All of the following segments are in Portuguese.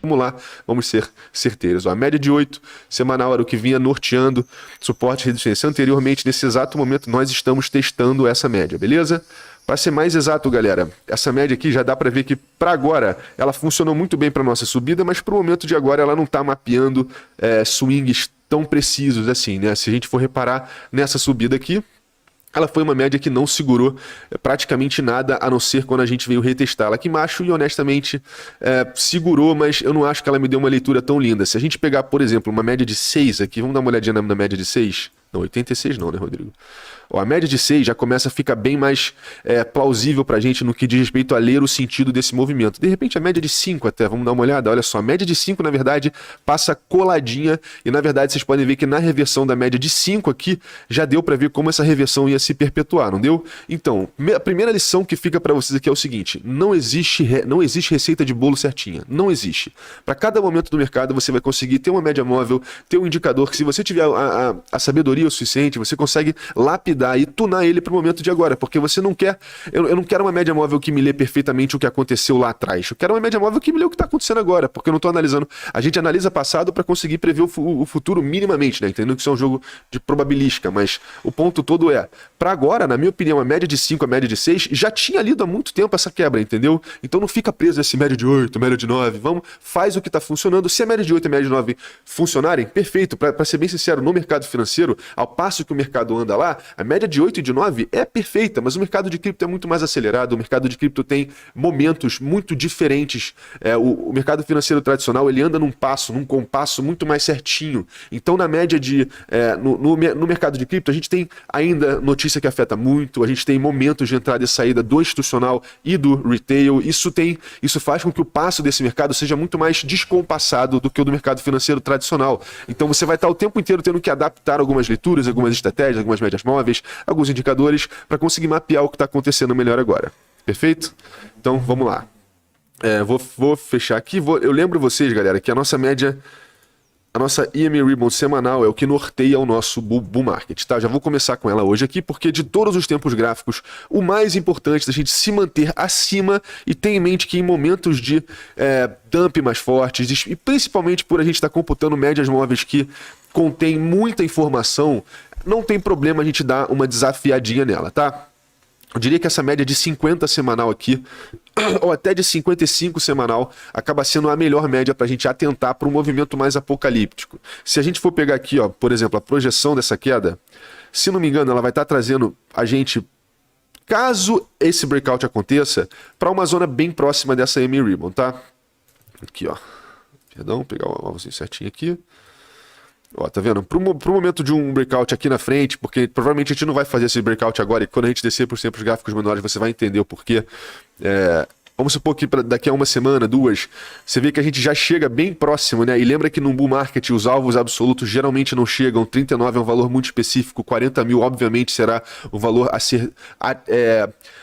Vamos lá, vamos ser certeiros. Ó, a média de 8 semanal era o que vinha norteando suporte e resistência. Anteriormente, nesse exato momento, nós estamos testando essa média, beleza? Para ser mais exato, galera, essa média aqui já dá para ver que para agora ela funcionou muito bem para nossa subida, mas para o momento de agora ela não está mapeando swings tão precisos assim, né? Se a gente for reparar nessa subida aqui, ela foi uma média que não segurou praticamente nada, a não ser quando a gente veio retestá-la aqui embaixo e honestamente segurou, mas eu não acho que ela me deu uma leitura tão linda. Se a gente pegar, por exemplo, uma média de 6 aqui, vamos dar uma olhadinha na média de 6? Não, 86 não, né, Rodrigo? Ó, a média de 6 já começa a ficar bem mais plausível pra gente no que diz respeito a ler o sentido desse movimento. De repente a média de 5 até, vamos dar uma olhada, olha só, a média de 5 na verdade passa coladinha e na verdade vocês podem ver que na reversão da média de 5 aqui já deu pra ver como essa reversão ia se perpetuar, não deu? Então, a primeira lição que fica pra vocês aqui é o seguinte, não existe receita de bolo certinha, não existe. Pra cada momento do mercado você vai conseguir ter uma média móvel, ter um indicador que se você tiver a sabedoria o suficiente, você consegue lapidar e tunar ele para o momento de agora, porque você não quer, eu não quero uma média móvel que me lê perfeitamente o que aconteceu lá atrás, eu quero uma média móvel que me lê o que está acontecendo agora, porque eu não estou analisando, a gente analisa passado para conseguir prever o futuro minimamente, né, entendendo que isso é um jogo de probabilística, mas o ponto todo para agora, na minha opinião, a média de 5, a média de 6, já tinha lido há muito tempo essa quebra, entendeu? Então não fica preso esse média de 8, média de 9, faz o que está funcionando, se a média de 8 e a média de 9 funcionarem, perfeito, para ser bem sincero, no mercado financeiro, ao passo que o mercado anda lá, a média de 8 e de 9 é perfeita, mas o mercado de cripto é muito mais acelerado, o mercado de cripto tem momentos muito diferentes, o mercado financeiro tradicional ele anda num compasso muito mais certinho, então na média no mercado de cripto a gente tem ainda notícia que afeta muito, a gente tem momentos de entrada e saída do institucional e do retail, isso faz com que o passo desse mercado seja muito mais descompassado do que o do mercado financeiro tradicional, então você vai estar o tempo inteiro tendo que adaptar algumas leituras, algumas estratégias, algumas médias móveis, alguns indicadores para conseguir mapear o que está acontecendo melhor agora. Perfeito? Então vamos lá. Vou fechar aqui. Eu lembro vocês, galera, que a nossa média, a nossa EMA Ribbon semanal é o que norteia o nosso bull market, tá? Já vou começar com ela hoje aqui, porque de todos os tempos gráficos, o mais importante é a gente se manter acima e ter em mente que em momentos de dump mais fortes, e principalmente por a gente estar computando médias móveis que contém muita informação, não tem problema a gente dar uma desafiadinha nela, tá? Eu diria que essa média de 50 semanal aqui, ou até de 55 semanal, acaba sendo a melhor média para a gente atentar para um movimento mais apocalíptico. Se a gente for pegar aqui, ó, por exemplo, a projeção dessa queda, se não me engano, ela vai estar trazendo a gente, caso esse breakout aconteça, para uma zona bem próxima dessa EMA Ribbon, tá? Aqui, ó. Perdão, vou pegar o alvozinho certinho aqui. Ó, tá vendo? Pro momento de um breakout aqui na frente, porque provavelmente a gente não vai fazer esse breakout agora, e quando a gente descer por sempre os gráficos menores, você vai entender o porquê. Vamos supor que daqui a uma semana, 2, você vê que a gente já chega bem próximo, né? E lembra que no bull market os alvos absolutos geralmente não chegam. 39 é um valor muito específico, 40 mil obviamente será o valor a ser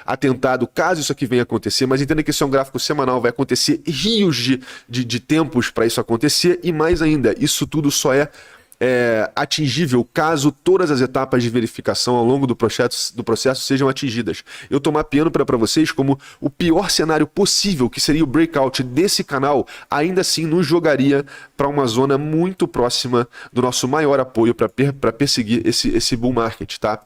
atentado caso isso aqui venha acontecer, mas entenda que isso é um gráfico semanal, vai acontecer rios de tempos para isso acontecer, e mais ainda, isso tudo só é atingível caso todas as etapas de verificação ao longo do processo sejam atingidas. Eu estou mapeando para vocês como o pior cenário possível, que seria o breakout desse canal, ainda assim nos jogaria para uma zona muito próxima do nosso maior apoio para perseguir esse bull market, tá?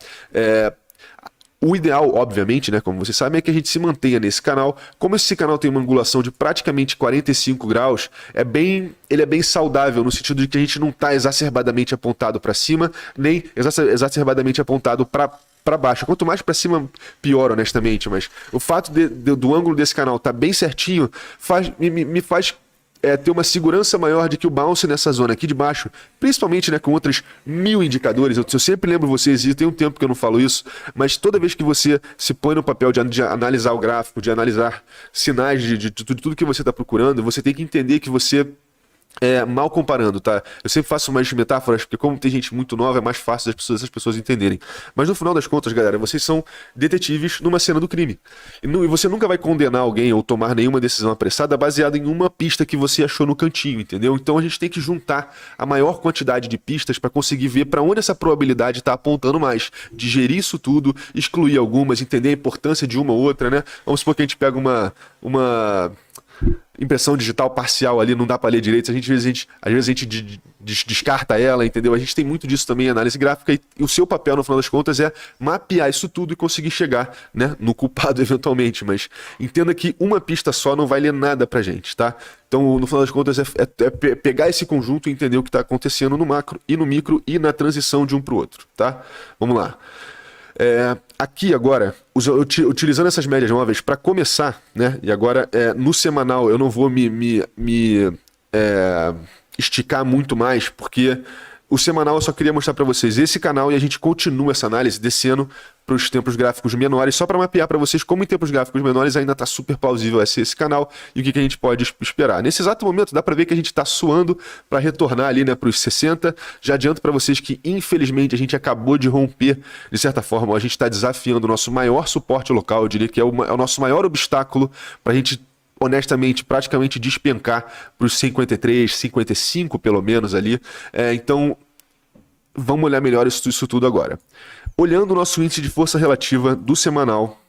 O ideal, obviamente, né, como vocês sabem, é que a gente se mantenha nesse canal. Como esse canal tem uma angulação de praticamente 45 graus, ele é bem saudável, no sentido de que a gente não está exacerbadamente apontado para cima, nem exacerbadamente apontado para baixo. Quanto mais para cima, pior, honestamente. Mas o fato do ângulo desse canal estar bem certinho me faz ter uma segurança maior de que o bounce nessa zona aqui de baixo, principalmente, né, com outros 1000 indicadores, eu sempre lembro vocês, e tem um tempo que eu não falo isso, mas toda vez que você se põe no papel de analisar o gráfico, de analisar sinais de tudo que você está procurando, você tem que entender que você mal comparando, tá? Eu sempre faço umas metáforas, porque como tem gente muito nova, é mais fácil essas pessoas entenderem. Mas no final das contas, galera, vocês são detetives numa cena do crime. E você nunca vai condenar alguém ou tomar nenhuma decisão apressada baseada em uma pista que você achou no cantinho, entendeu? Então a gente tem que juntar a maior quantidade de pistas para conseguir ver para onde essa probabilidade está apontando mais. Digerir isso tudo, excluir algumas, entender a importância de uma ou outra, né? Vamos supor que a gente pega impressão digital parcial ali, não dá para ler direito, às vezes a gente descarta ela, entendeu? A gente tem muito disso também em análise gráfica e o seu papel, no final das contas, é mapear isso tudo e conseguir chegar, né, no culpado eventualmente, mas entenda que uma pista só não vai ler nada pra gente, tá? Então, no final das contas, é pegar esse conjunto e entender o que está acontecendo no macro e no micro e na transição de um para o outro, tá? Vamos lá. Aqui agora, utilizando essas médias de uma vez para começar, né? E agora no semanal eu não vou me esticar muito mais, porque o semanal eu só queria mostrar para vocês esse canal e a gente continua essa análise descendo para os tempos gráficos menores, só para mapear para vocês como em tempos gráficos menores ainda está super plausível esse canal e o que a gente pode esperar. Nesse exato momento dá para ver que a gente está suando para retornar ali, né, para os 60. Já adianto para vocês que infelizmente a gente acabou de romper, de certa forma, a gente está desafiando o nosso maior suporte local, eu diria que é o nosso maior obstáculo para a gente honestamente, praticamente despencar para os 53, 55 pelo menos ali. Então, vamos olhar melhor isso tudo agora. Olhando o nosso índice de força relativa do semanal,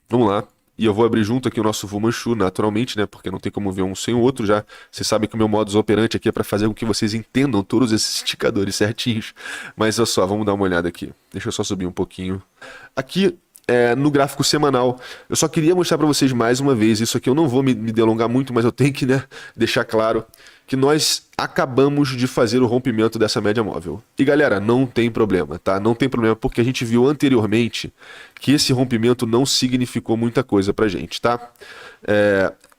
vamos lá. E eu vou abrir junto aqui o nosso Fumanchu, naturalmente, né? Porque não tem como ver um sem o outro já. Vocês sabem que o meu modus operandi aqui é para fazer com que vocês entendam todos esses indicadores certinhos. Mas olha só, vamos dar uma olhada aqui. Deixa eu só subir um pouquinho. Aqui, no gráfico semanal, eu só queria mostrar para vocês mais uma vez, isso aqui eu não vou me delongar muito, mas eu tenho que, né, deixar claro que nós acabamos de fazer o rompimento dessa média móvel. E galera, não tem problema, tá? Não tem problema porque a gente viu anteriormente que esse rompimento não significou muita coisa pra gente, tá?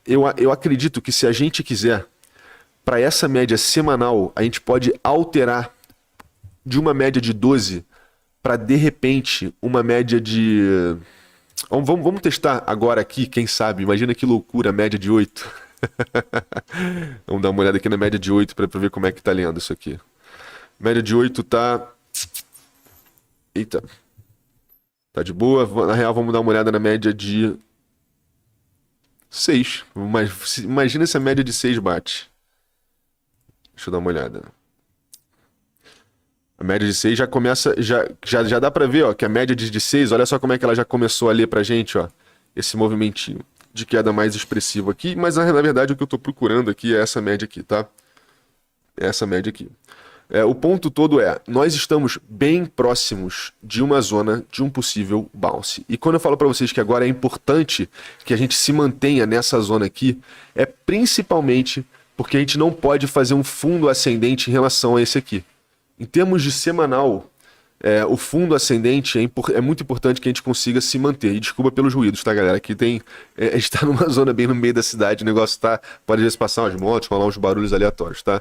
Eu acredito que se a gente quiser, para essa média semanal, a gente pode alterar de uma média de 12 para de repente uma média de... Vamos testar agora aqui, quem sabe? Imagina que loucura, média de 8. Vamos dar uma olhada aqui na média de 8 para ver como é que tá lendo isso aqui. Média de 8 tá... Eita. Tá de boa. Na real, vamos dar uma olhada na média de 6. Imagina se a média de 6 bate. Deixa eu dar uma olhada. A média de 6 já começa, já dá pra ver, ó, que a média de 6, olha só como é que ela já começou a ler pra gente, ó, esse movimentinho de queda mais expressivo aqui, mas na verdade o que eu tô procurando aqui é essa média aqui, tá? Essa média aqui. O ponto todo nós estamos bem próximos de uma zona de um possível bounce. E quando eu falo para vocês que agora é importante que a gente se mantenha nessa zona aqui, é principalmente porque a gente não pode fazer um fundo ascendente em relação a esse aqui. Em termos de semanal, o fundo ascendente é muito importante que a gente consiga se manter. E desculpa pelos ruídos, tá, galera? Aqui tem... a gente tá numa zona bem no meio da cidade, o negócio tá... Pode às vezes passar umas motos, rolar uns barulhos aleatórios, tá?